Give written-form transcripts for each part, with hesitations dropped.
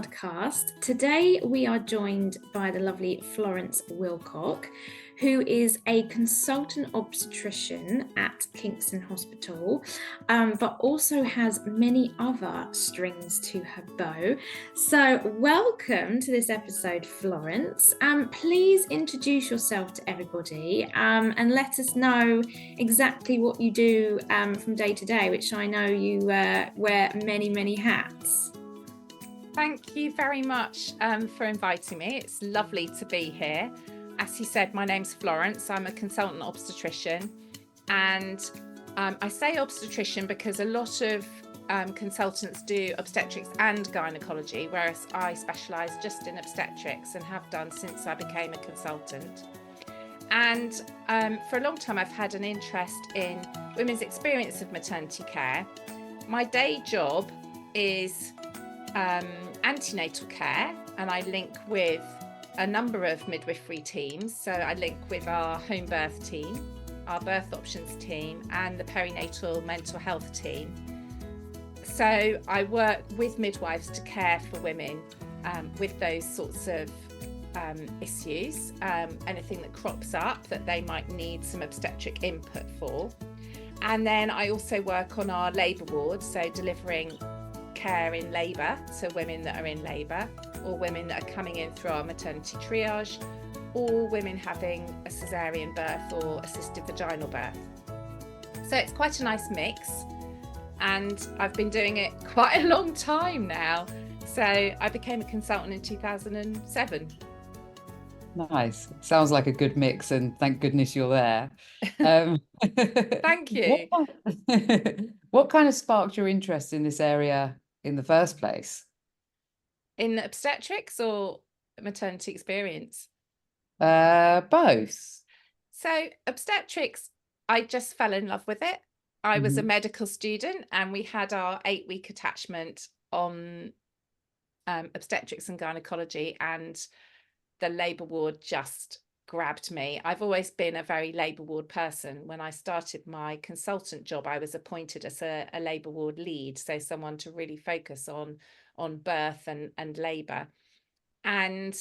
podcast. Today we are joined by the lovely Florence Wilcock, who is a consultant obstetrician at Kingston Hospital, but also has many other strings to her bow. So welcome to this episode, Florence. Please introduce yourself to everybody and let us know exactly what you do from day to day, which I know you wear many hats. Thank you very much for inviting me. It's lovely to be here. As you said, my name's Florence. I'm a consultant obstetrician, and I say obstetrician because a lot of consultants do obstetrics and gynecology, whereas I specialise just in obstetrics and have done since I became a consultant. And for a long time, I've had an interest in women's experience of maternity care. My day job is antenatal care, and I link with a number of midwifery teams. So I link with our home birth team, our birth options team, and the perinatal mental health team. So I work with midwives to care for women with those sorts of issues, anything that crops up that they might need some obstetric input for. And then I also work on our labour ward, so delivering care in labour, so women that are in labour, or women that are coming in through our maternity triage, or women having a caesarean birth or assisted vaginal birth. So it's quite a nice mix, and I've been doing it quite a long time now. So I became a consultant in 2007. Nice. Sounds like a good mix, and thank goodness you're there. Thank you. What kind of sparked your interest in this area in the first place? In obstetrics or maternity experience? Both. So obstetrics, I just fell in love with it. I was a medical student, and we had our 8-week attachment on obstetrics and gynecology, and the labour ward just grabbed me. I've always been a very labour ward person. When I started my consultant job, I was appointed as a labour ward lead, so someone to really focus on birth and labour. And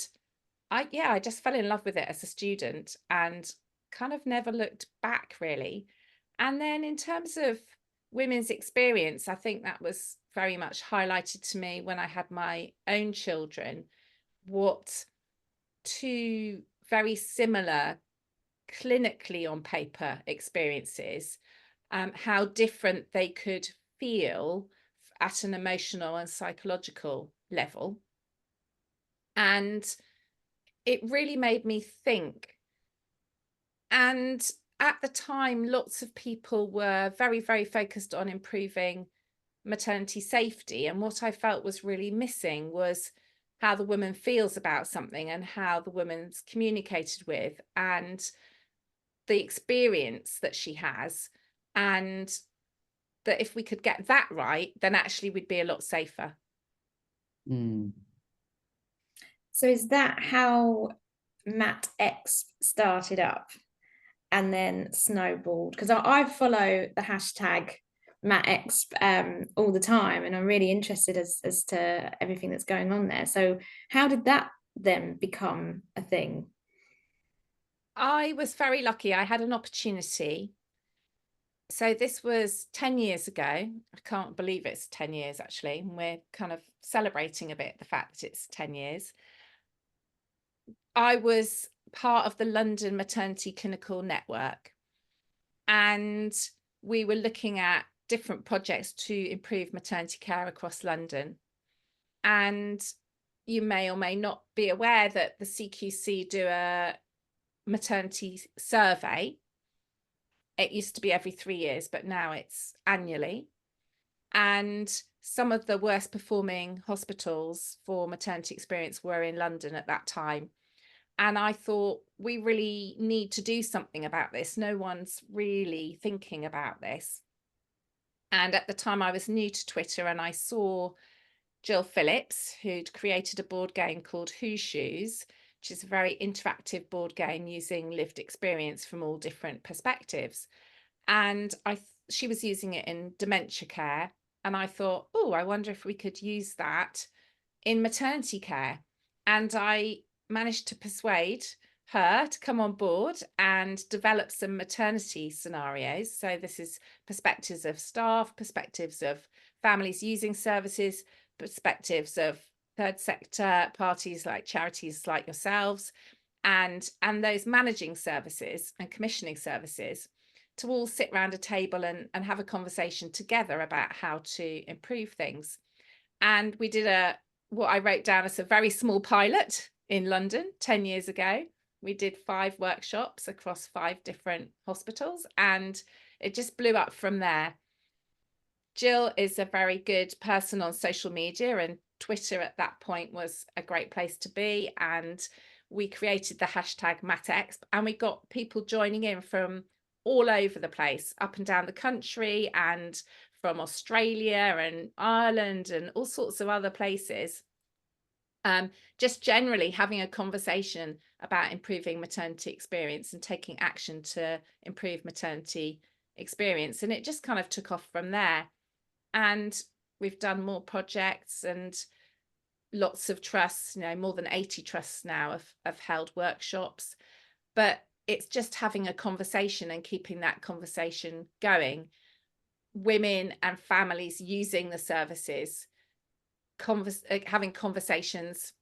I just fell in love with it as a student and kind of never looked back, really. And then in terms of women's experience, I think that was very much highlighted to me when I had my own children, what two very similar clinically on paper experiences, how different they could feel at an emotional and psychological level. And it really made me think. And at the time, lots of people were very, very focused on improving maternity safety. And what I felt was really missing was how the woman feels about something and how the woman's communicated with and the experience that she has. And that if we could get that right, then actually we'd be a lot safer. So is that how MatX started up and then snowballed? Because I follow the hashtag MatX all the time, and I'm really interested as to everything that's going on there. So how did that then become a thing? I was very lucky. I had an opportunity. So this was 10 years ago. I can't believe it's 10 years, actually. And we're kind of celebrating a bit the fact that it's 10 years. I was part of the London Maternity Clinical Network, and we were looking at different projects to improve maternity care across London. And you may or may not be aware that the CQC do a maternity survey. It used to be every 3 years, but now it's annually. And some of the worst performing hospitals for maternity experience were in London at that time. And I thought, we really need to do something about this. No one's really thinking about this. And at the time I was new to Twitter, and I saw Jill Phillips, who'd created a board game called Who Shoes, which is a very interactive board game using lived experience from all different perspectives. And she was using it in dementia care. And I thought, oh, I wonder if we could use that in maternity care. And I managed to persuade her to come on board and develop some maternity scenarios. So this is perspectives of staff, perspectives of families using services, perspectives of third sector parties like charities like yourselves, and those managing services and commissioning services, to all sit around a table and have a conversation together about how to improve things. And we did what I wrote down as a very small pilot in London 10 years ago. We did 5 workshops across 5 different hospitals, and it just blew up from there. Jill is a very good person on social media, and Twitter at that point was a great place to be. And we created the hashtag MatExp, and we got people joining in from all over the place, up and down the country, and from Australia and Ireland and all sorts of other places. Just generally having a conversation about improving maternity experience and taking action to improve maternity experience. And it just kind of took off from there. And we've done more projects, and lots of trusts, more than 80 trusts now have held workshops. But it's just having a conversation and keeping that conversation going. Women and families using the services, having conversations,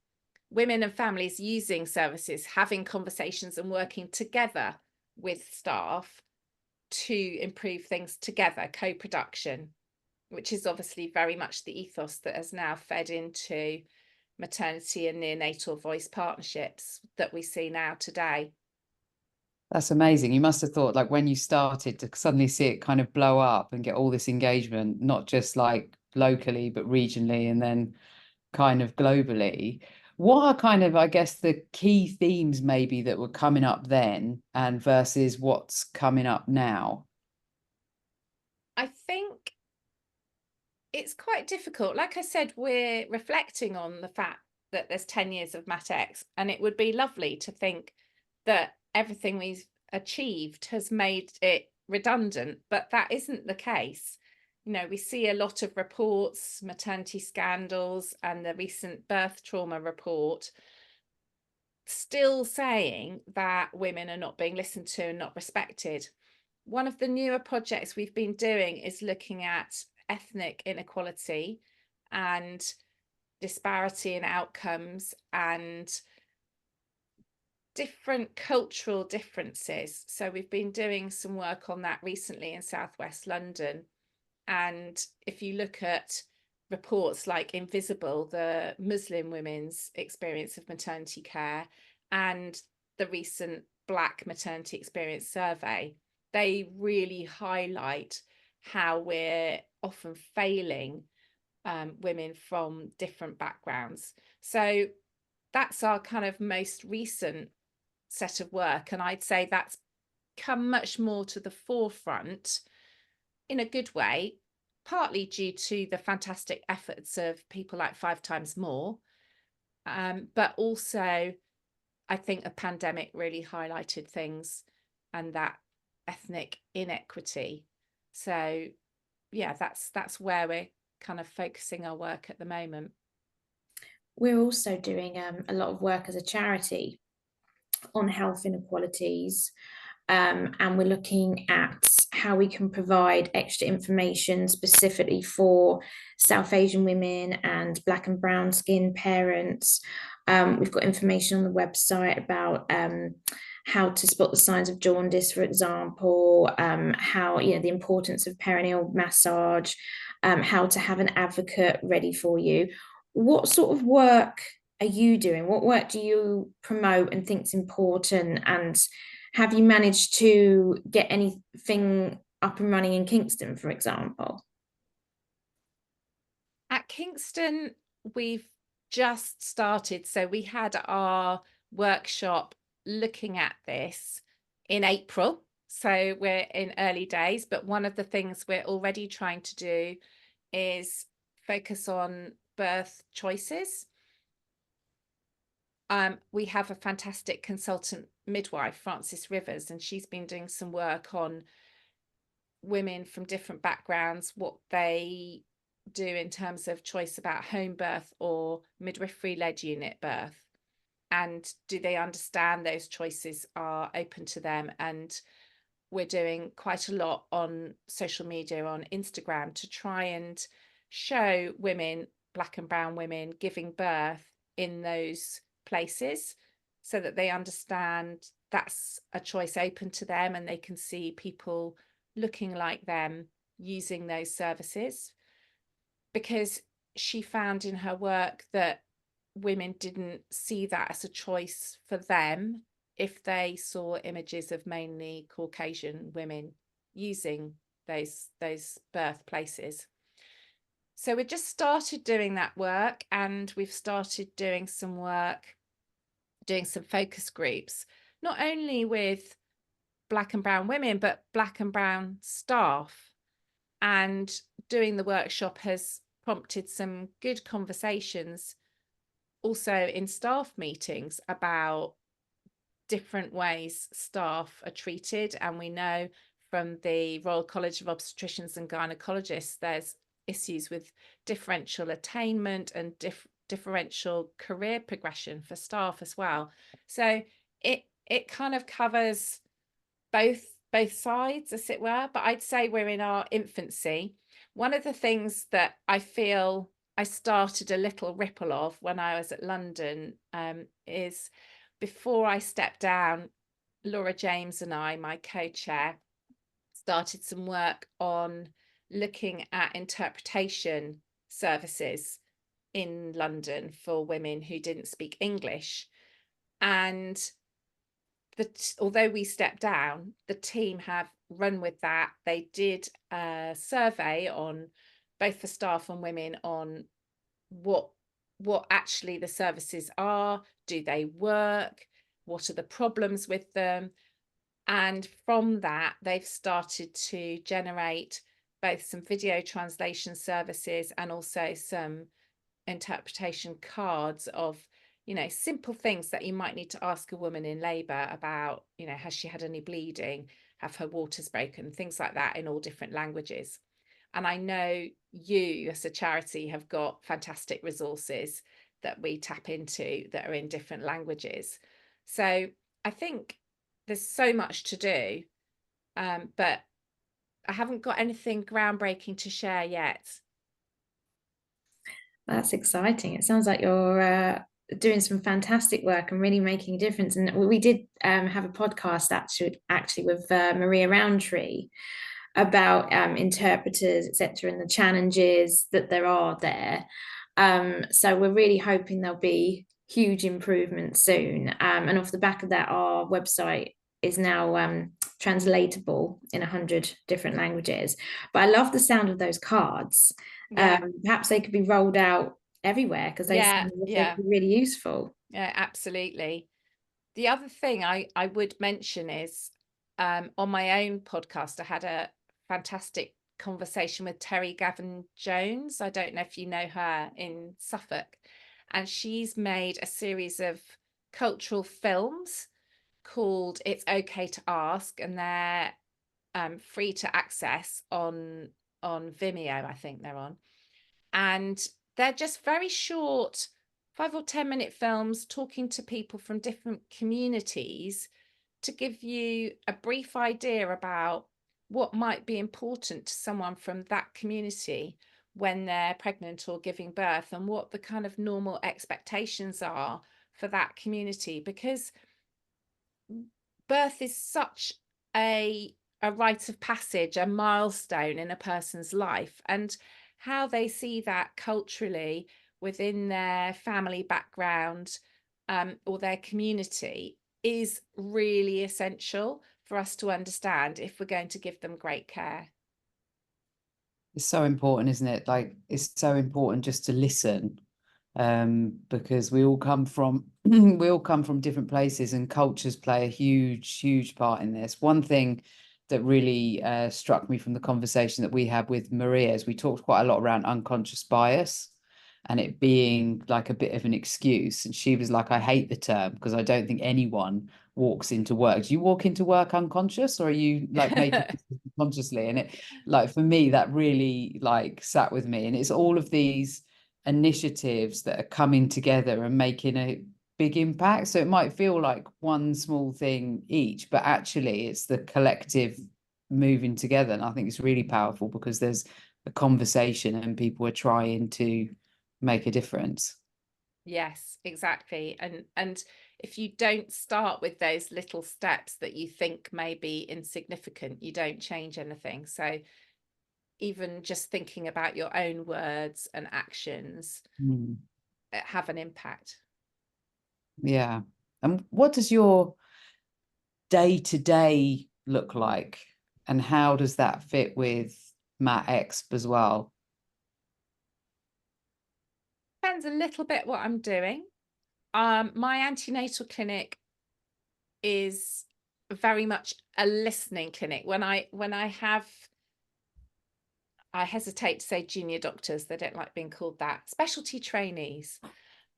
women and families using services, having conversations and working together with staff to improve things together, co-production, which is obviously very much the ethos that has now fed into maternity and neonatal voice partnerships that we see now today. That's amazing. You must have thought, like, when you started, to suddenly see it kind of blow up and get all this engagement, not just like locally, but regionally, and then kind of globally. What are kind of, I guess, the key themes maybe that were coming up then and versus what's coming up now? I think it's quite difficult. Like I said, we're reflecting on the fact that there's 10 years of MatEx, and it would be lovely to think that everything we've achieved has made it redundant, but that isn't the case. We see a lot of reports, maternity scandals, and the recent birth trauma report still saying that women are not being listened to and not respected. One of the newer projects we've been doing is looking at ethnic inequality and disparity in outcomes and different cultural differences. So we've been doing some work on that recently in Southwest London. And if you look at reports like Invisible, the Muslim women's experience of maternity care, and the recent Black maternity experience survey, they really highlight how we're often failing women from different backgrounds. So that's our kind of most recent set of work. And I'd say that's come much more to the forefront in a good way, partly due to the fantastic efforts of people like 5 Times More. But also, I think a pandemic really highlighted things and that ethnic inequity. So yeah, that's where we're kind of focusing our work at the moment. We're also doing a lot of work as a charity on health inequalities, and we're looking at how we can provide extra information specifically for South Asian women and Black and brown skin parents. We've got information on the website about how to spot the signs of jaundice, for example, how, the importance of perineal massage, how to have an advocate ready for you. What sort of work are you doing? What work do you promote and think is important? And have you managed to get anything up and running in Kingston, for example? At Kingston, we've just started. So we had our workshop looking at this in April. So we're in early days, but one of the things we're already trying to do is focus on birth choices. We have a fantastic consultant midwife, Frances Rivers, and she's been doing some work on women from different backgrounds, what they do in terms of choice about home birth or midwifery-led unit birth? And do they understand those choices are open to them? And we're doing quite a lot on social media, on Instagram, to try and show women, Black and brown women, giving birth in those places so that they understand that's a choice open to them, and they can see people looking like them using those services. Because she found in her work that women didn't see that as a choice for them if they saw images of mainly Caucasian women using those birthplaces. So we just started doing that work, and we've started doing some work, doing some focus groups, not only with Black and brown women, but Black and brown staff. And doing the workshop has prompted some good conversations also in staff meetings about different ways staff are treated. And we know from the Royal College of Obstetricians and Gynecologists, there's issues with differential attainment and differential career progression for staff as well. So it kind of covers both sides, as it were, but I'd say we're in our infancy. One of the things that I feel I started a little ripple of when I was at London is, before I stepped down, Laura James and I, my co-chair, started some work on looking at interpretation services in London for women who didn't speak English. And although we stepped down, the team have run with that. They did a survey on both for staff and women on what actually the services are, do they work, what are the problems with them. And from that, they've started to generate both some video translation services and also some interpretation cards of, you know, simple things that you might need to ask a woman in labour about, you know, has she had any bleeding, have her waters broken, things like that, in all different languages. And I know you as a charity have got fantastic resources that we tap into that are in different languages. So I think there's so much to do, but I haven't got anything groundbreaking to share yet. That's exciting. It sounds like you're doing some fantastic work and really making a difference. And we did have a podcast actually with Maria Roundtree about interpreters, etc., and the challenges that there are there. So we're really hoping there'll be huge improvements soon. And off the back of that, our website is now translatable in 100 different languages. But I love the sound of those cards. Yeah. Perhaps they could be rolled out everywhere, because they seem they'd be really useful. Yeah, absolutely. The other thing I would mention is, on my own podcast, I had a fantastic conversation with Terry Gavin-Jones. I don't know if you know her, in Suffolk. And she's made a series of cultural films called It's Okay to Ask, and they're free to access on Vimeo, I think they're on. And they're just very short 5 or 10 minute films talking to people from different communities to give you a brief idea about what might be important to someone from that community when they're pregnant or giving birth, and what the kind of normal expectations are for that community. Because birth is such a rite of passage, a milestone in a person's life, and how they see that culturally within their family background or their community is really essential for us to understand if we're going to give them great care. It's so important, isn't it? Like, it's so important just to listen, because we all come from different places, and cultures play a huge part in this. One thing that really struck me from the conversation that we had with Maria is we talked quite a lot around unconscious bias, and it being like a bit of an excuse. And she was like, I hate the term because I don't think anyone walks into work. Do you walk into work unconscious, or are you like making decisions consciously? And it, like, for me, that really like sat with me. And it's all of these initiatives that are coming together and making a big impact. So it might feel like one small thing each, but actually it's the collective moving together. And I think it's really powerful because there's a conversation and people are trying to make a difference. Yes, exactly. And if you don't start with those little steps that you think may be insignificant, you don't change anything. So even just thinking about your own words and actions have an impact. Yeah. And what does your day-to-day look like, and how does that fit with Mat Exp as well? Depends a little bit what I'm doing. My antenatal clinic is very much a listening clinic. I hesitate to say junior doctors, they don't like being called that, specialty trainees.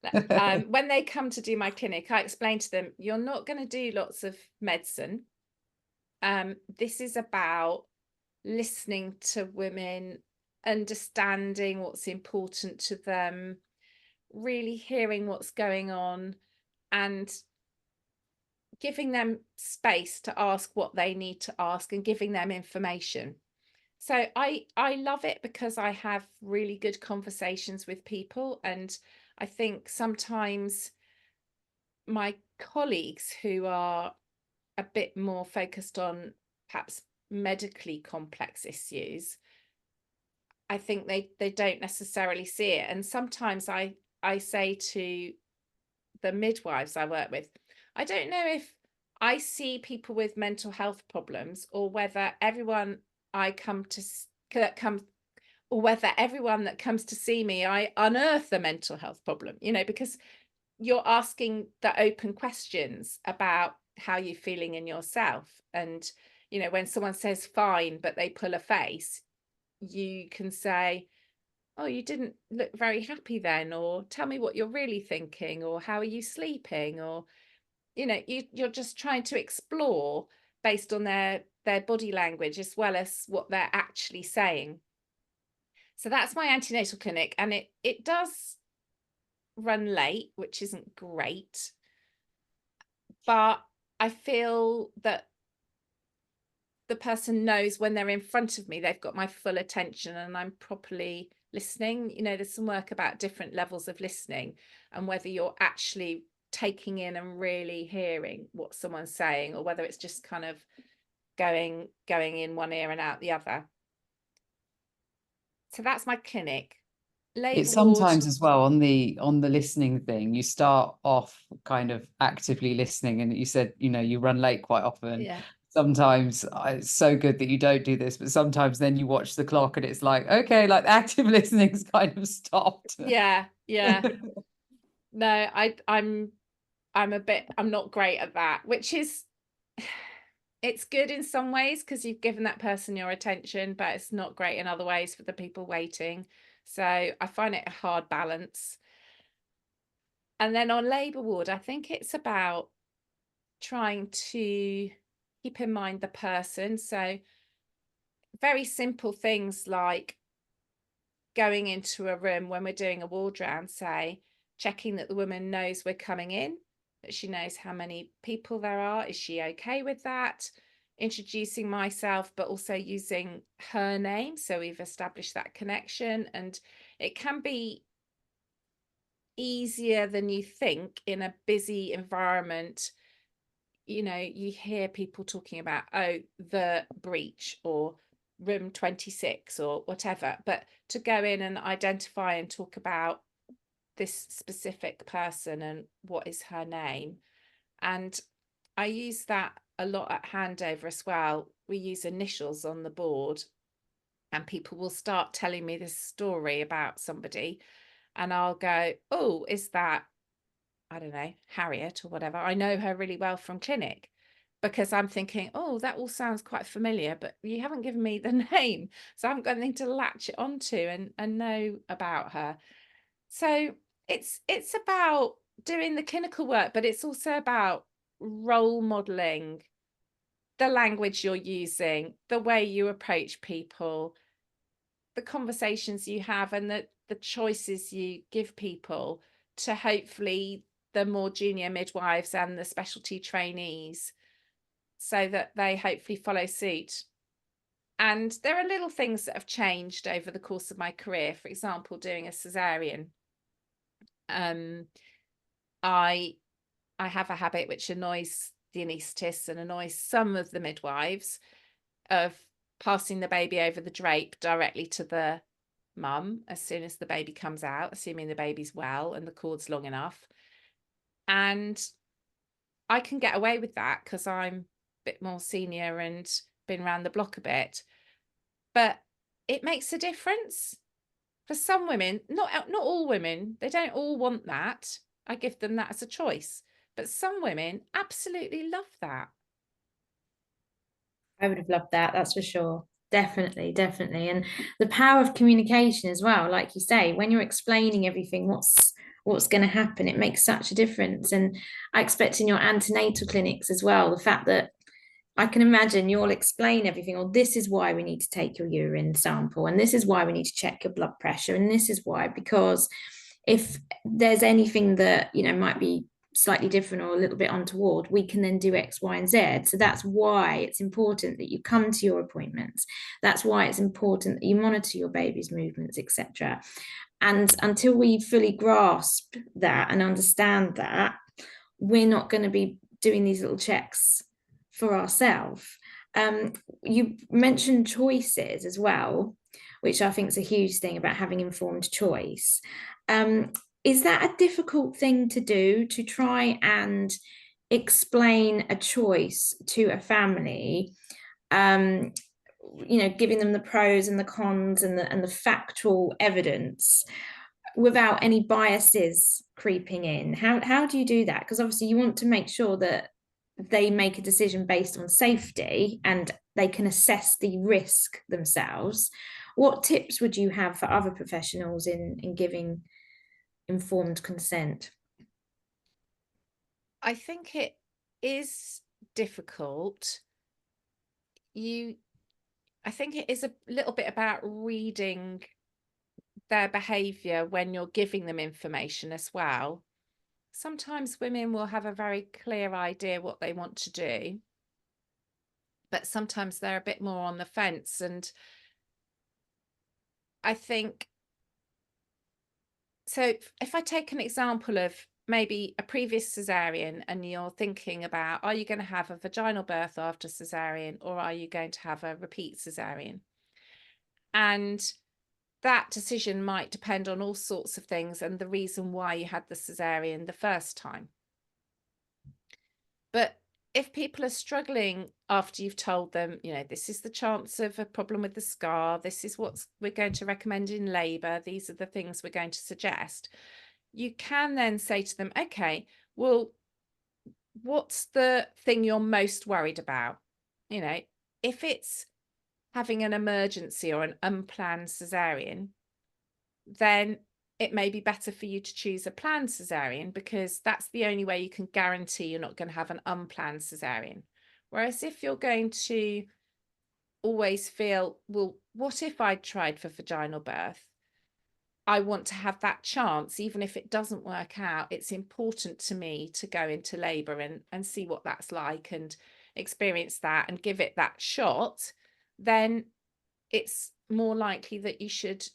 When they come to do my clinic, I explain to them, you're not going to do lots of medicine. This is about listening to women, understanding what's important to them, really hearing what's going on, and giving them space to ask what they need to ask and giving them information. So I love it because I have really good conversations with people. And I think sometimes my colleagues who are a bit more focused on perhaps medically complex issues, I think they don't necessarily see it. And sometimes I say to the midwives I work with, I don't know if I see people with mental health problems, or whether everyone or whether everyone that comes to see me, I unearth a mental health problem, because you're asking the open questions about how you're feeling in yourself. And, when someone says fine, but they pull a face, you can say, oh, you didn't look very happy then, or tell me what you're really thinking, or how are you sleeping, or you're just trying to explore based on their body language as well as what they're actually saying. So that's my antenatal clinic, and it does run late, which isn't great, but I feel that the person knows when they're in front of me, they've got my full attention and I'm properly listening. There's some work about different levels of listening and whether you're actually taking in and really hearing what someone's saying, or whether it's just kind of going in one ear and out the other. So that's my clinic. It's sometimes as well on the listening thing, you start off kind of actively listening, and you said you run late quite often. Yeah. Sometimes it's so good that you don't do this, but sometimes then you watch the clock and it's like, okay, like active listening's kind of stopped. Yeah. No, I'm not great at that, which is, it's good in some ways because you've given that person your attention, but it's not great in other ways for the people waiting. So I find it a hard balance. And then on labour ward, I think it's about trying to keep in mind the person. So very simple things like going into a room when we're doing a ward round, say, checking that the woman knows we're coming in, that she knows how many people there are. Is she okay with that? Introducing myself, but also using her name. So we've established that connection, and it can be easier than you think in a busy environment. You hear people talking about, oh, the breach or room 26 or whatever, but to go in and identify and talk about this specific person and what is her name. And I use that a lot at handover as well. We use initials on the board, and people will start telling me this story about somebody, and I'll go, oh, is that, I don't know, Harriet or whatever? I know her really well from clinic, because I'm thinking, oh, that all sounds quite familiar, but you haven't given me the name, so I haven't got anything to latch it onto and know about her. So it's about doing the clinical work, but it's also about role modeling the language you're using, the way you approach people, the conversations you have, and the choices you give people to hopefully the more junior midwives and the specialty trainees, so that they hopefully follow suit. And there are little things that have changed over the course of my career. For example, doing a cesarean. I have a habit which annoys the anaesthetists and annoys some of the midwives, of passing the baby over the drape directly to the mum as soon as the baby comes out, assuming the baby's well and the cord's long enough. And I can get away with that because I'm a bit more senior and been around the block a bit. But it makes a difference for some women, not all women. They don't all want that. I give them that as a choice. But some women absolutely love that. I would have loved that, that's for sure. Definitely, definitely. And the power of communication as well, like you say, when you're explaining everything, what's going to happen, it makes such a difference. And I expect in your antenatal clinics as well, the fact that I can imagine you'll explain everything, or this is why we need to take your urine sample, and this is why we need to check your blood pressure, and this is why, because if there's anything that, you know, might be slightly different or a little bit untoward, we can then do X, Y, and Z. So that's why it's important that you come to your appointments. That's why it's important that you monitor your baby's movements, etc. And until we fully grasp that and understand that, we're not going to be doing these little checks for ourselves. You mentioned choices as well, which I think is a huge thing about having informed choice. Is that a difficult thing to do, to try and explain a choice to a family? You know, giving them the pros and the cons and the factual evidence without any biases creeping in. How do you do that? Because obviously you want to make sure that they make a decision based on safety and they can assess the risk themselves. What tips would you have for other professionals in giving informed consent? I think it is difficult. I think it is a little bit about reading their behavior when you're giving them information as well. Sometimes women will have a very clear idea what they want to do, but sometimes they're a bit more on the fence. And I think, so if I take an example of maybe a previous cesarean, and you're thinking about, are you going to have a vaginal birth after cesarean, or are you going to have a repeat cesarean? And that decision might depend on all sorts of things and the reason why you had the cesarean the first time. But if people are struggling after you've told them, you know, this is the chance of a problem with the scar, this is what we're going to recommend in labour, these are the things we're going to suggest, you can then say to them, okay, well, what's the thing you're most worried about? You know, if it's having an emergency or an unplanned cesarean, then it may be better for you to choose a planned cesarean, because that's the only way you can guarantee you're not going to have an unplanned cesarean. Whereas if you're going to always feel, well, what if I tried for vaginal birth? I want to have that chance, even if it doesn't work out. It's important to me to go into labour and see what that's like and experience that and give it that shot. Then it's more likely that you should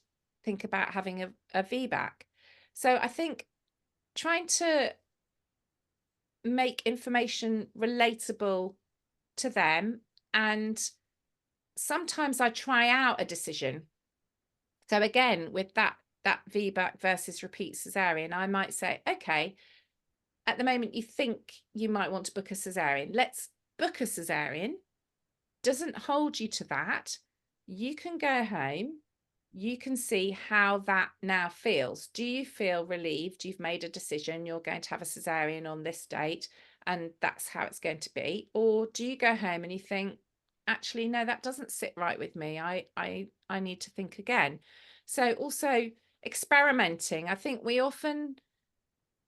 think about having a VBAC. So I think trying to make information relatable to them, and sometimes I try out a decision. So again, with that VBAC versus repeat cesarean, I might say, okay, at the moment you think you might want to book a cesarean. Let's book a cesarean. Doesn't hold you to that. You can go home. You can see how that now feels. Do you feel relieved? You've made a decision. You're going to have a cesarean on this date, and that's how it's going to be. Or do you go home and you think, actually, no, that doesn't sit right with me. I need to think again. So also experimenting. I think we often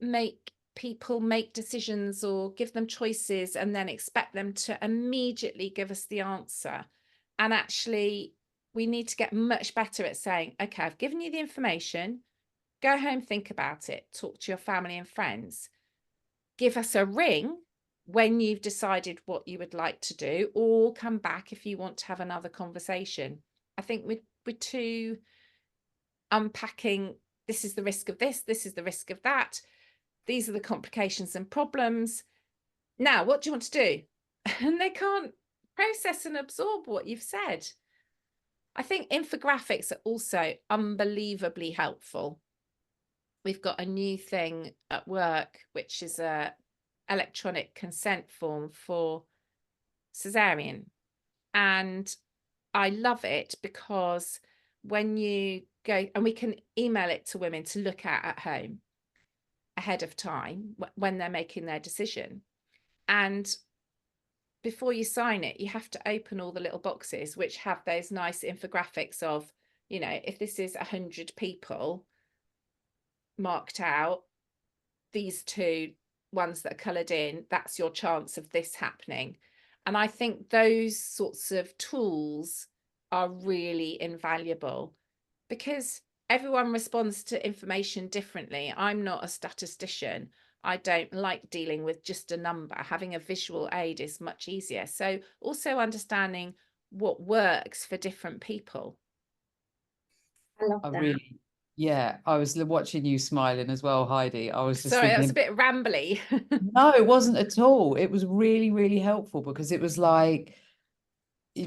make people make decisions or give them choices and then expect them to immediately give us the answer. And actually, we need to get much better at saying, okay, I've given you the information, go home, think about it, talk to your family and friends, give us a ring when you've decided what you would like to do, or come back if you want to have another conversation. I think we're too unpacking, this is the risk of this is the risk of that, these are the complications and problems. Now, what do you want to do? And they can't process and absorb what you've said. I think infographics are also unbelievably helpful. We've got a new thing at work, which is a electronic consent form for cesarean. And I love it because when you go, and we can email it to women to look at home ahead of time when they're making their decision. And before you sign it, you have to open all the little boxes which have those nice infographics of, you know, if this is 100 people marked out, these 2 ones that are coloured in, that's your chance of this happening. And I think those sorts of tools are really invaluable because everyone responds to information differently. I'm not a statistician. I don't like dealing with just a number. Having a visual aid is much easier. So also understanding what works for different people. I love I that. really, yeah, I was watching you smiling as well, Heidi. I was just Sorry, that was a thinking, bit rambly. no, it wasn't at all. It was really, really helpful because it was like,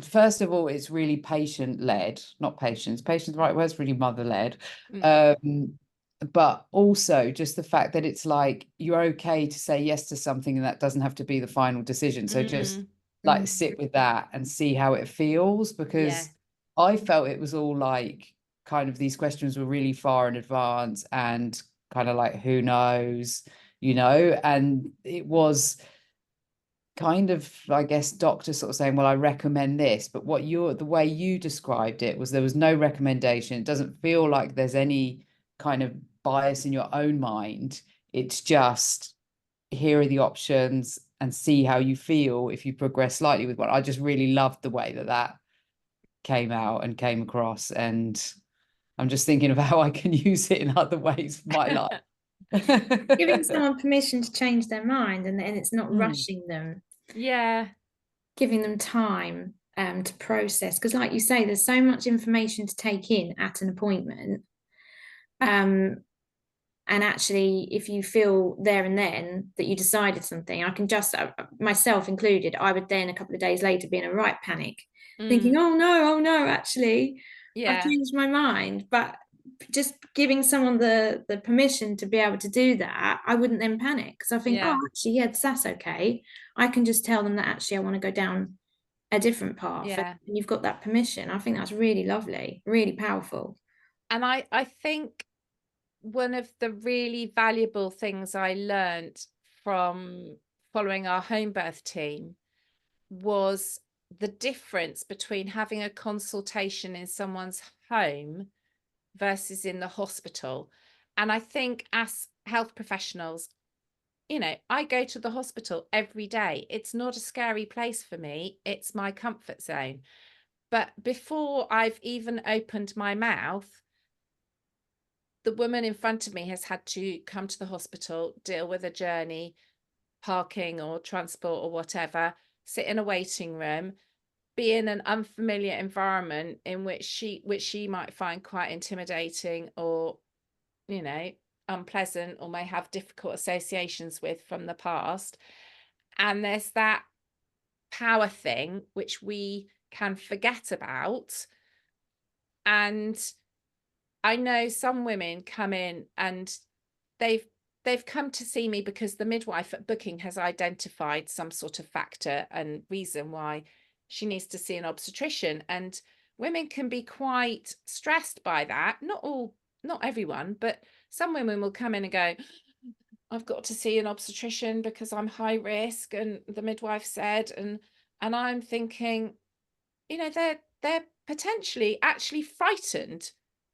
first of all, it's really patient-led, not patients. Patient's the right word, it's really mother-led. But also just the fact that it's like you're okay to say yes to something and that doesn't have to be the final decision. So just like sit with that and see how it feels, because I felt it was all like kind of these questions were really far in advance and kind of like who knows, you know, and it was kind of, I guess, doctor sort of saying, well, I recommend this, but the way you described it was there was no recommendation. It doesn't feel like there's any kind of bias in your own mind. It's just, here are the options and see how you feel if you progress slightly with one. I just really loved the way that came out and came across, and I'm just thinking of how I can use it in other ways for my life. Giving someone permission to change their mind, and it's not rushing them. Yeah. Giving them time to process, because like you say, there's so much information to take in at an appointment. And actually, if you feel there and then that you decided something, I can just, myself included, I would then a couple of days later be in a right panic, thinking, oh no, actually, I've changed my mind. But just giving someone the permission to be able to do that, I wouldn't then panic, because I think, oh, actually, yeah, that's okay. I can just tell them that actually I want to go down a different path, and you've got that permission. I think that's really lovely, really powerful. And I think one of the really valuable things I learned from following our home birth team was the difference between having a consultation in someone's home versus in the hospital. And I think as health professionals, you know, I go to the hospital every day. It's not a scary place for me. It's my comfort zone. But before I've even opened my mouth, the woman in front of me has had to come to the hospital, deal with a journey, parking or transport or whatever, sit in a waiting room, be in an unfamiliar environment in which she might find quite intimidating or, you know, unpleasant, or may have difficult associations with from the past. And there's that power thing which we can forget about. And I know some women come in and they've come to see me because the midwife at booking has identified some sort of factor and reason why she needs to see an obstetrician. And women can be quite stressed by that. Not everyone, but some women will come in and go, I've got to see an obstetrician because I'm high risk, and the midwife said, and I'm thinking, you know, they're potentially actually frightened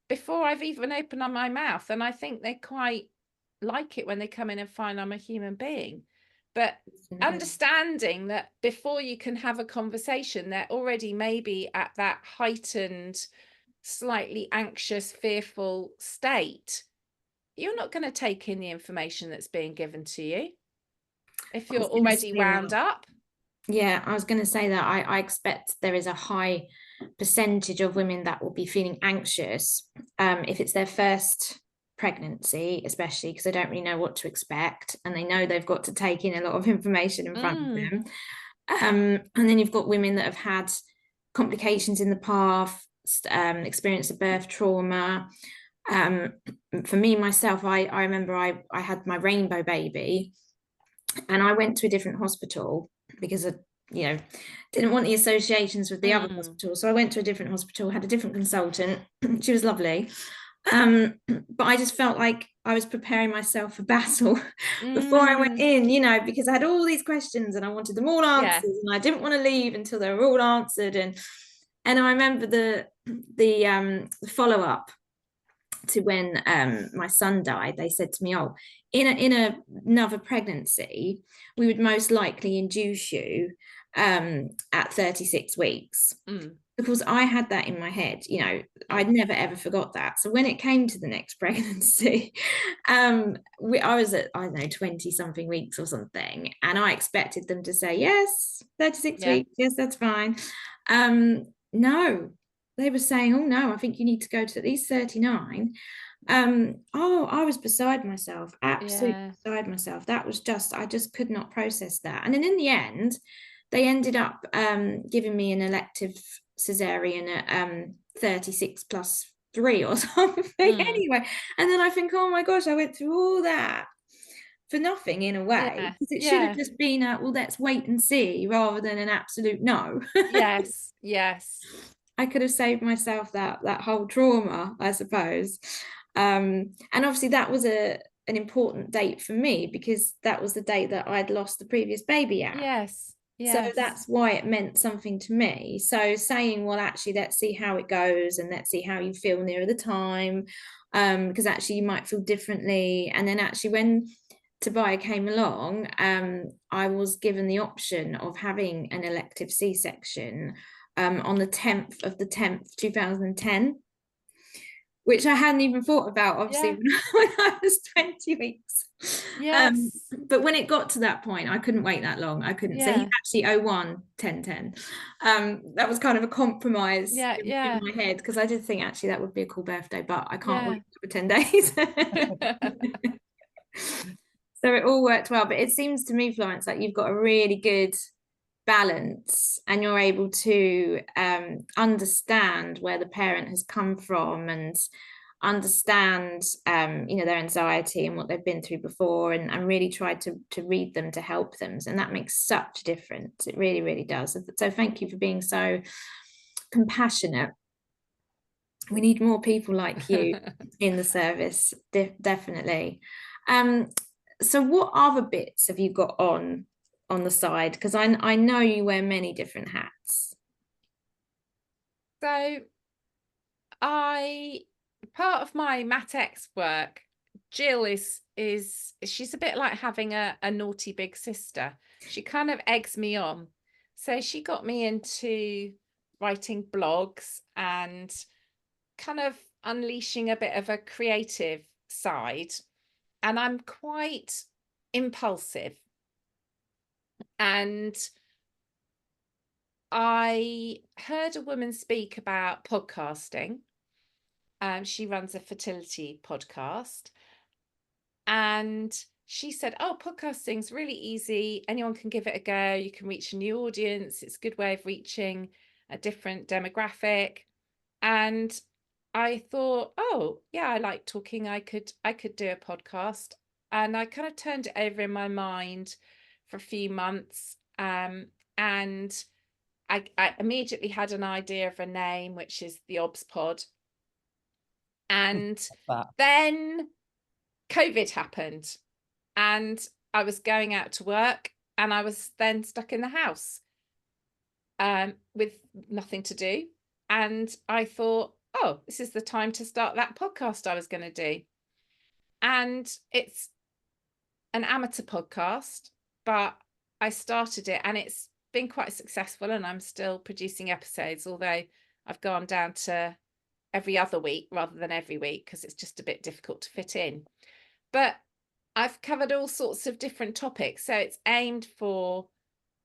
before I've even opened up my mouth. And I think they quite like it when they come in and find I'm a human being. But understanding that before you can have a conversation, they're already maybe at that heightened, slightly anxious, fearful state, you're not going to take in the information that's being given to you if you're already wound up. Yeah, I was going to say that I expect there is a high percentage of women that will be feeling anxious if it's their first pregnancy, especially because they don't really know what to expect, and they know they've got to take in a lot of information in front of them. And then you've got women that have had complications in the past, experienced a birth trauma. For me, myself, I remember I had my rainbow baby, and I went to a different hospital because I, didn't want the associations with the other hospital. So I went to a different hospital, had a different consultant. She was lovely. But I just felt like I was preparing myself for battle before I went in, because I had all these questions and I wanted them all answered, and I didn't want to leave until they were all answered. And I remember the follow-up to when my son died. They said to me, oh, in another pregnancy, we would most likely induce you at 36 weeks. Of course, I had that in my head. I'd never ever forgot that. So when it came to the next pregnancy, I was at, I don't know, 20 something weeks or something, and I expected them to say yes, 36 weeks, yes, that's fine. No, they were saying, oh no, I think you need to go to at least 39. I was beside myself, absolutely beside myself. That was just, I just could not process that. And then in the end, they ended up giving me an elective cesarean at 36 plus 3 or something. Anyway, and then I think, oh my gosh, I went through all that for nothing in a way, because it should have just been well, let's wait and see, rather than an absolute no. Yes. I could have saved myself that whole trauma, I suppose. And obviously that was an important date for me, because that was the date that I'd lost the previous baby at. Yes. So that's why it meant something to me. So saying, well, actually, let's see how it goes, and let's see how you feel nearer the time, because actually you might feel differently. And then actually when Tobiah came along, I was given the option of having an elective C-section on the 10th of the 10th, 2010, which I hadn't even thought about, obviously, when I was 20 weeks. But when it got to that point, I couldn't wait that long. I couldn't. So he actually 01/10/10. That was kind of a compromise in my head, because I did think actually that would be a cool birthday, but I can't wait for 10 days. So it all worked well. But it seems to me, Florence, like you've got a really good balance, and you're able to understand where the parent has come from, and understand their anxiety and what they've been through before, and really try to read them to help them. And that makes such a difference. It really, really does. So thank you for being so compassionate. We need more people like you in the service, definitely. So what other bits have you got on the side? Because I know you wear many different hats. So part of my Matex work, Jill she's a bit like having a naughty big sister. She kind of eggs me on. So she got me into writing blogs and kind of unleashing a bit of a creative side. And I'm quite impulsive. And I heard a woman speak about podcasting. She runs a fertility podcast. And she said, oh, podcasting's really easy. Anyone can give it a go. You can reach a new audience. It's a good way of reaching a different demographic. And I thought, oh, yeah, I like talking. I could do a podcast. And I kind of turned it over in my mind for a few months. And I immediately had an idea of a name, which is the Obs Pod. And then COVID happened, and I was going out to work, and I was then stuck in the house with nothing to do. And I thought, oh, this is the time to start that podcast I was going to do. And it's an amateur podcast, but I started it and it's been quite successful, and I'm still producing episodes, although I've gone down to every other week rather than every week because it's just a bit difficult to fit in. But I've covered all sorts of different topics. So it's aimed for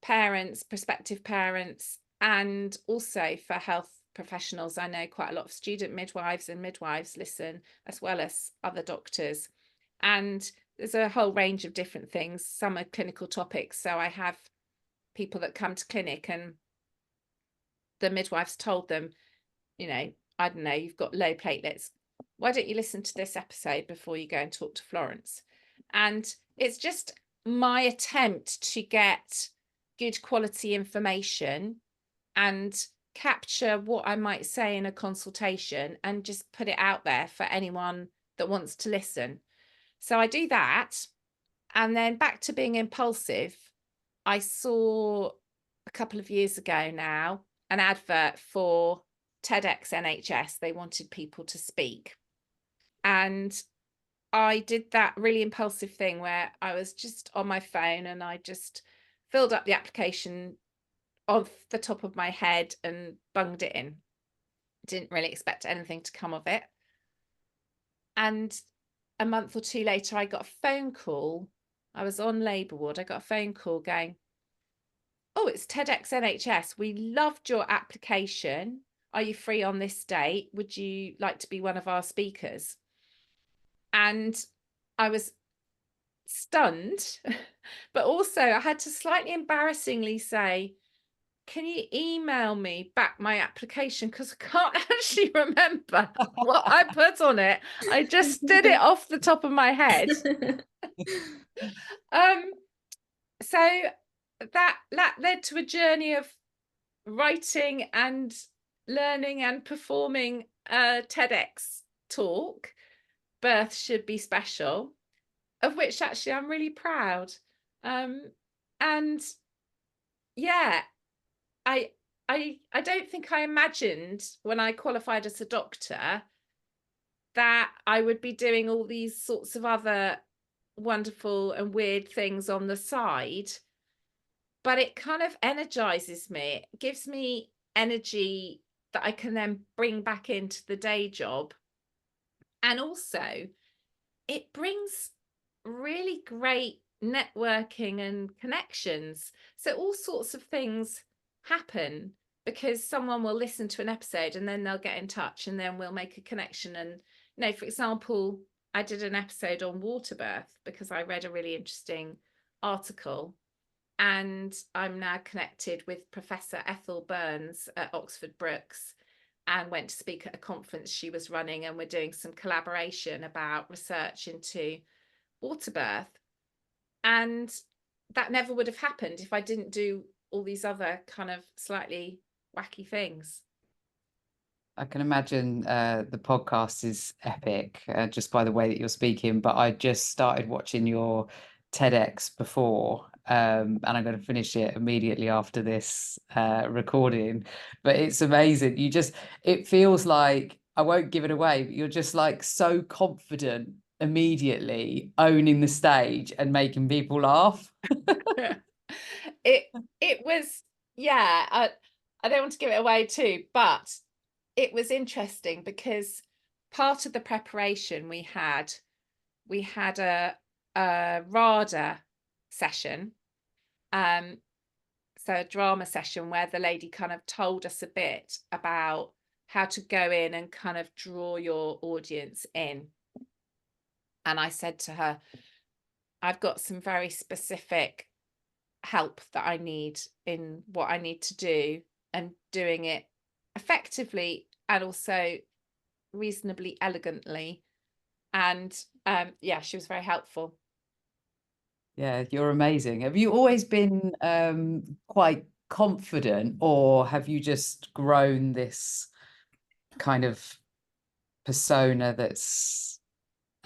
parents, prospective parents, and also for health professionals. I know quite a lot of student midwives and midwives listen, as well as other doctors. And there's a whole range of different things. Some are clinical topics. So I have people that come to clinic and the midwives told them, you know, I don't know, you've got low platelets. Why don't you listen to this episode before you go and talk to Florence? And it's just my attempt to get good quality information and capture what I might say in a consultation and just put it out there for anyone that wants to listen. So I do that. And then back to being impulsive, I saw a couple of years ago now an advert for TEDx NHS. They wanted people to speak. And I did that really impulsive thing where I was just on my phone and I just filled up the application off the top of my head and bunged it in. Didn't really expect anything to come of it. And a month or two later, I got a phone call. I was on labour ward. I got a phone call going, oh, it's TEDx NHS. We loved your application. Are you free on this date? Would you like to be one of our speakers? And I was stunned, but also I had to slightly embarrassingly say, can you email me back my application? Because I can't actually remember what I put on it. I just did it off the top of my head. So that led to a journey of writing and learning and performing a TEDx talk, Birth Should Be Special, of which actually I'm really proud. And yeah, I don't think I imagined when I qualified as a doctor that I would be doing all these sorts of other wonderful and weird things on the side. But it kind of energizes me. It gives me energy that I can then bring back into the day job. And also, it brings really great networking and connections. So all sorts of things happen because someone will listen to an episode and then they'll get in touch and then we'll make a connection. And, you know, for example, I did an episode on water birth because I read a really interesting article. And I'm now connected with Professor Ethel Burns at Oxford Brookes and went to speak at a conference she was running, and we're doing some collaboration about research into water birth. And that never would have happened if I didn't do all these other kind of slightly wacky things. I can imagine the podcast is epic just by the way that you're speaking, but I just started watching your TEDx before and I'm going to finish it immediately after this recording. But it's amazing. It feels like, I won't give it away, but you're just like so confident immediately owning the stage and making people laugh. It was, yeah, I don't want to give it away too, but it was interesting because part of the preparation we had a RADA session, so a drama session where the lady kind of told us a bit about how to go in and kind of draw your audience in. And I said to her, I've got some very specific help that I need in what I need to do, and doing it effectively and also reasonably elegantly. And yeah, she was very helpful. Yeah, you're amazing. Have you always been quite confident, or have you just grown this kind of persona that's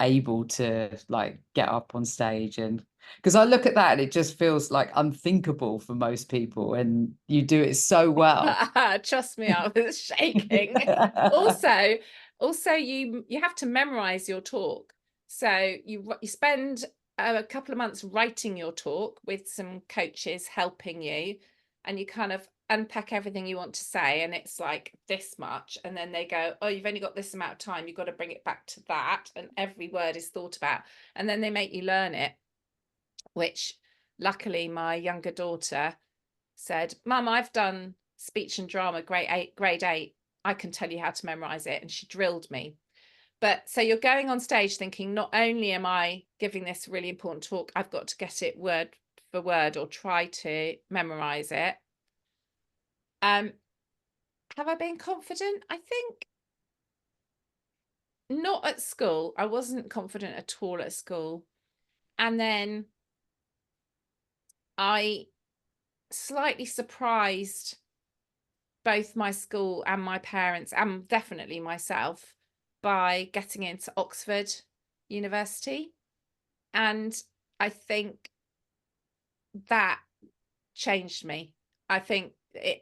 able to like get up on stage? And Because I look at that and it just feels like unthinkable for most people, and you do it so well. Trust me, I was shaking. Also, you have to memorize your talk. So you spend a couple of months writing your talk with some coaches helping you, and you kind of unpack everything you want to say, and it's like this much, and then they go, oh, you've only got this amount of time, you've got to bring it back to that, and every word is thought about, and then they make you learn it, which luckily my younger daughter said, Mum, I've done speech and drama grade 8. I can tell you how to memorize it. And she drilled me. But so you're going on stage thinking, not only am I giving this really important talk, I've got to get it word for word or try to memorize it. Have I been confident? I think not at school. I wasn't confident at all at school. And then I slightly surprised both my school and my parents, and definitely myself, by getting into Oxford University. And I think that changed me. I think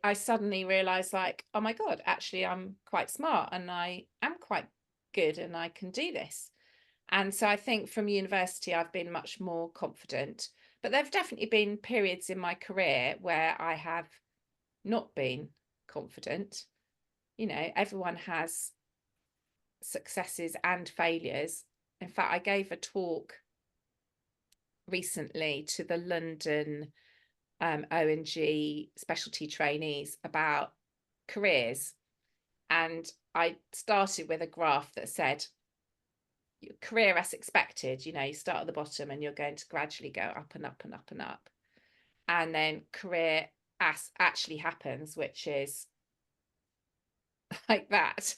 I suddenly realized, like, oh my God, actually I'm quite smart and I am quite good and I can do this. And so I think from university I've been much more confident. But there have definitely been periods in my career where I have not been confident. You know, everyone has successes and failures. In fact, I gave a talk recently to the London O&G specialty trainees about careers, and I started with a graph that said your career as expected. You know, you start at the bottom and you're going to gradually go up and up and up and up, and then career as actually happens, which is like that.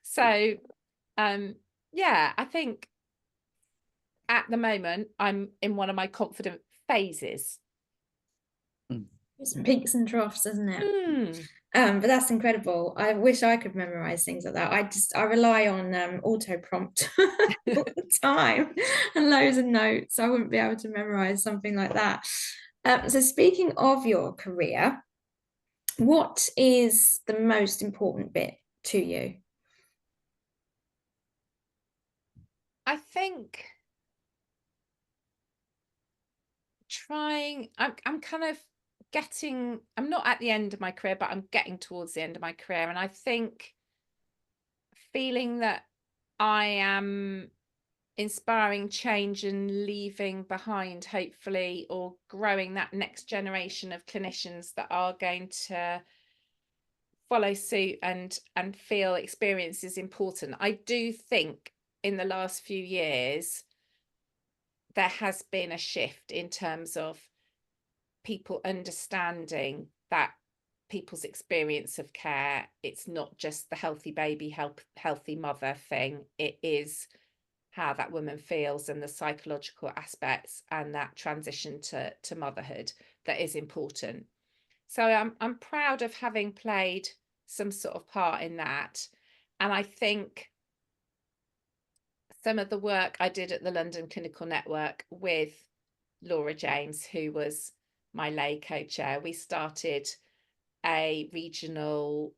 So yeah, I think at the moment I'm in one of my confident phases. It's peaks and troughs, isn't it? But that's incredible. I wish I could memorize things like that. I rely on auto prompt all the time and loads of notes. I wouldn't be able to memorize something like that. So speaking of your career, what is the most important bit to you? I think I'm kind of I'm not at the end of my career, but I'm getting towards the end of my career. And I think feeling that I am inspiring change and leaving behind, hopefully, or growing that next generation of clinicians that are going to follow suit and feel experience is important. I do think in the last few years there has been a shift in terms of people understanding that people's experience of care, it's not just the healthy baby, healthy mother thing. It is how that woman feels and the psychological aspects and that transition to motherhood that is important. So I'm proud of having played some sort of part in that. And I think some of the work I did at the London Clinical Network with Laura James, who was my lay co-chair, we started a regional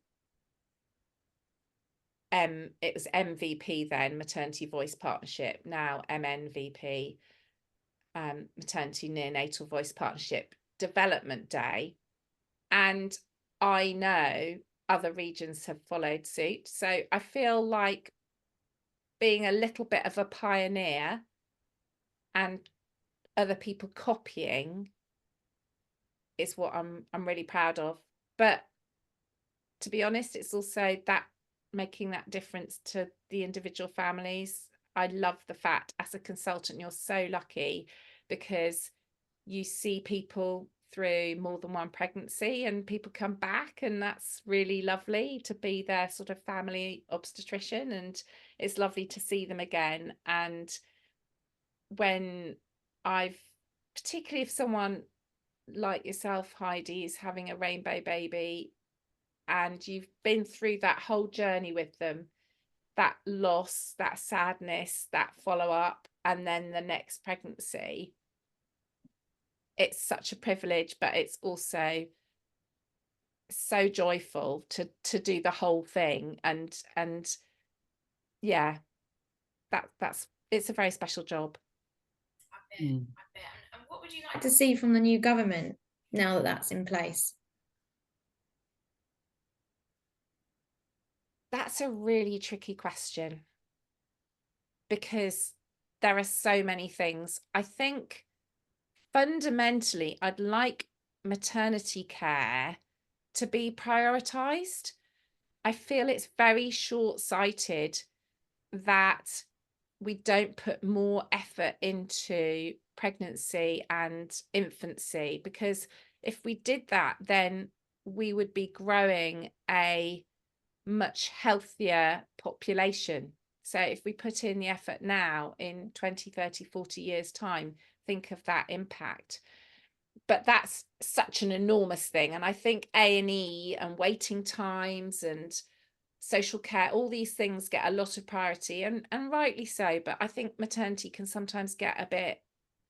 it was MVP then, Maternity Voice Partnership, now MNVP, Maternity Neonatal Voice Partnership Development Day. And I know other regions have followed suit. So I feel like being a little bit of a pioneer and other people copying is what I'm really proud of. But to be honest, it's also that making that difference to the individual families. I love the fact as a consultant you're so lucky because you see people through more than one pregnancy and people come back, and that's really lovely to be their sort of family obstetrician, and it's lovely to see them again. And when particularly if someone like yourself, Heidi, is having a rainbow baby and you've been through that whole journey with them, that loss, that sadness, that follow-up, and then the next pregnancy, it's such a privilege, but it's also so joyful to do the whole thing. And yeah, that's it's a very special job. I bet. And what would you like to see from the new government now that that's in place? That's a really tricky question, because there are so many things. I think fundamentally, I'd like maternity care to be prioritised. I feel it's very short-sighted that we don't put more effort into pregnancy and infancy, because if we did that, then we would be growing a much healthier population. So if we put in the effort now, in 20, 30, 40 years time, think of that impact. But that's such an enormous thing. And I think A&E and waiting times and social care, all these things get a lot of priority, and rightly so. But I think maternity can sometimes get a bit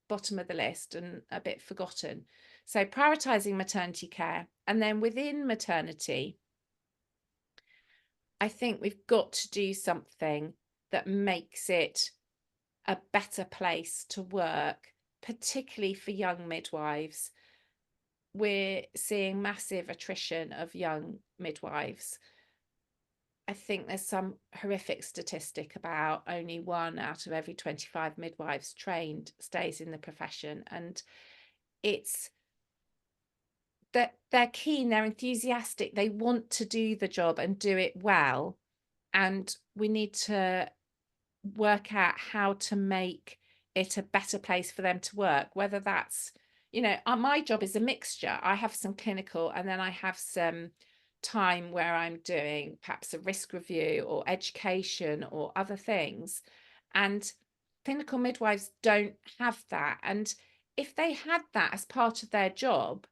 bottom of the list and a bit forgotten. So prioritising maternity care. And then within maternity, I think we've got to do something that makes it a better place to work, particularly for young midwives. We're seeing massive attrition of young midwives. I think there's some horrific statistic about only 1 out of every 25 midwives trained stays in the profession. And it's that they're keen, they're enthusiastic, they want to do the job and do it well. And we need to work out how to make it a better place for them to work, whether that's, my job is a mixture. I have some clinical, and then I have some time where I'm doing perhaps a risk review or education or other things. And clinical midwives don't have that. And if they had that as part of their job,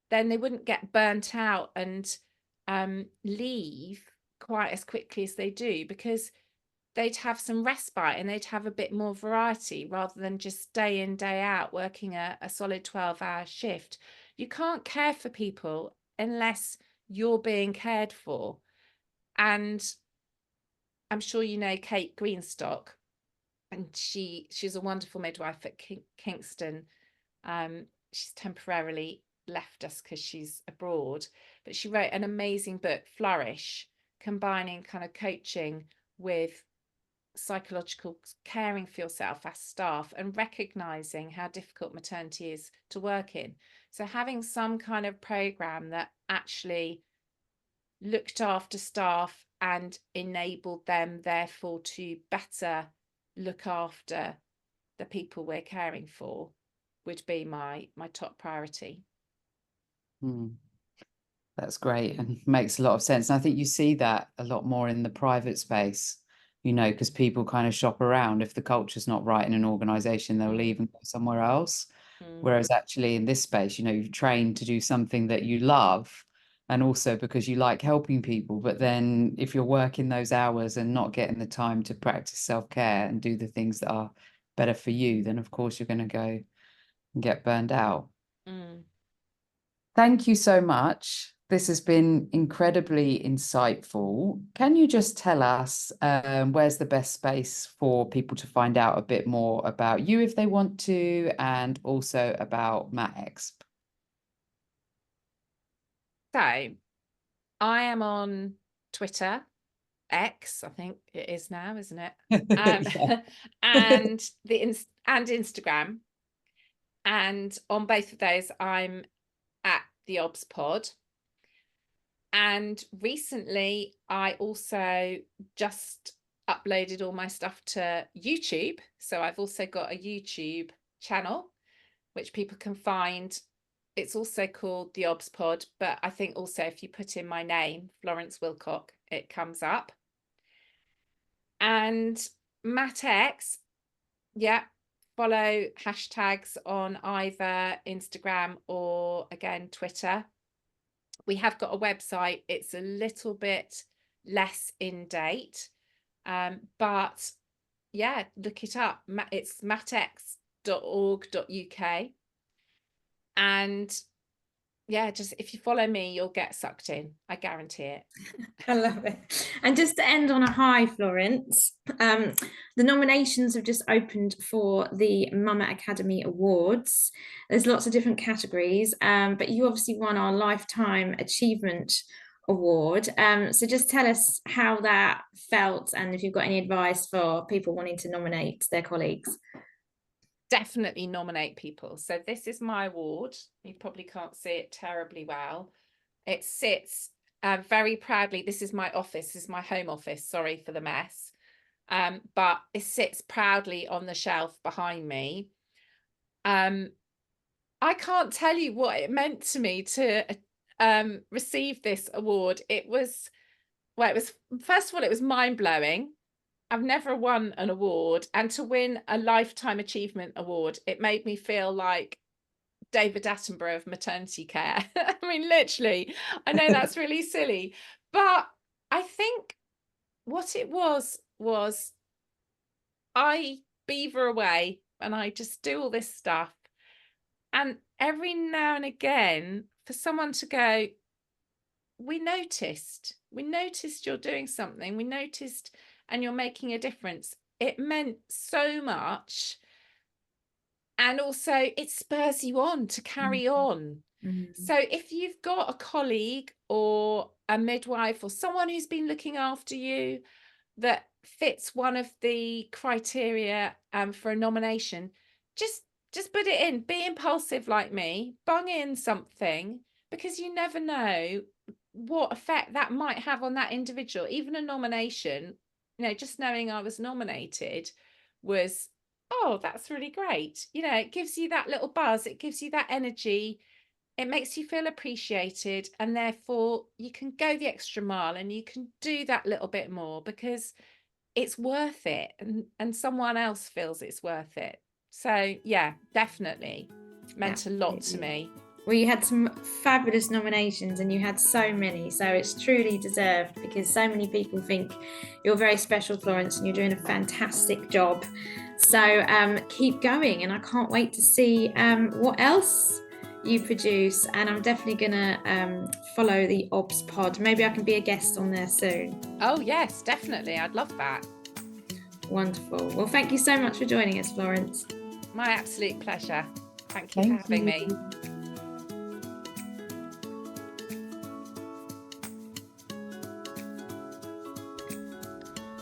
then they wouldn't get burnt out and leave quite as quickly as they do, because they'd have some respite and they'd have a bit more variety, rather than just day in, day out working a solid 12-hour shift. You can't care for people unless you're being cared for. And I'm sure you know Kate Greenstock, and she's a wonderful midwife at Kingston. She's temporarily left us because she's abroad, but she wrote an amazing book, Flourish, combining kind of coaching with psychological caring for yourself as staff, and recognizing how difficult maternity is to work in. So having some kind of program that actually looked after staff and enabled them therefore to better look after the people we're caring for would be my top priority. That's great and makes a lot of sense. And I think you see that a lot more in the private space, because people kind of shop around. If the culture's not right in an organization, they'll leave and go somewhere else. Whereas actually in this space, you've trained to do something that you love, and also because you like helping people. But then if you're working those hours and not getting the time to practice self-care and do the things that are better for you, then of course you're going to go and get burned out. Thank you so much. This has been incredibly insightful. Can you just tell us where's the best space for people to find out a bit more about you if they want to, and also about MatExp? So I am on Twitter, X, I think it is now, isn't it? And Instagram. And on both of those, I'm at the Obs Pod. And recently, I also just uploaded all my stuff to YouTube. So I've also got a YouTube channel, which people can find. It's also called the Obs Pod, but I think also if you put in my name, Florence Wilcock, it comes up. And MatEx, follow hashtags on either Instagram or, again, Twitter. We have got a website. It's a little bit less in date, but look it up. It's matex.org.uk. And yeah, just if you follow me, you'll get sucked in. I guarantee it. I love it. And just to end on a high, Florence, the nominations have just opened for the Mama Academy Awards. There's lots of different categories, but you obviously won our Lifetime Achievement Award. So just tell us how that felt, and if you've got any advice for people wanting to nominate their colleagues. Definitely nominate people. So this is my award. You probably can't see it terribly well. It sits very proudly. This is my office. This is my home office. Sorry for the mess. But it sits proudly on the shelf behind me. I can't tell you what it meant to me to receive this award. It was, first of all, it was mind-blowing. I've never won an award, and to win a Lifetime Achievement Award, it made me feel like David Attenborough of maternity care. I mean, literally, I know that's really silly, but I think what it was I beaver away and I just do all this stuff. And every now and again, for someone to go, we noticed you're doing something, we noticed, and you're making a difference. It meant so much. And also it spurs you on to carry on. So if you've got a colleague or a midwife or someone who's been looking after you that fits one of the criteria for a nomination, just put it in. Be impulsive like me, bung in something, because you never know what effect that might have on that individual. Even a nomination, you know, just knowing I was nominated was, oh, that's really great. You know, it gives you that little buzz, it gives you that energy, it makes you feel appreciated, and therefore you can go the extra mile and you can do that little bit more because it's worth it, and someone else feels it's worth it. So yeah, definitely meant a lot to me. Well, you had some fabulous nominations and you had so many, so it's truly deserved, because so many people think you're very special, Florence, and you're doing a fantastic job. So keep going, and I can't wait to see what else you produce, and I'm definitely gonna follow the OBS pod. Maybe I can be a guest on there soon. Oh yes, definitely, I'd love that. Wonderful. Well, thank you so much for joining us, Florence. My absolute pleasure. Thank you for having me.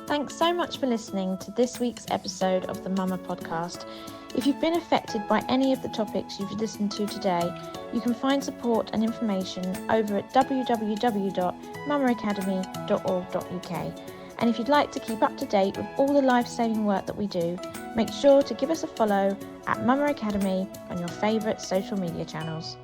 Thanks so much for listening to this week's episode of the Mama Podcast. If you've been affected by any of the topics you've listened to today, you can find support and information over at www.mamaacademy.org.uk. And if you'd like to keep up to date with all the life-saving work that we do, make sure to give us a follow at Mama Academy on your favourite social media channels.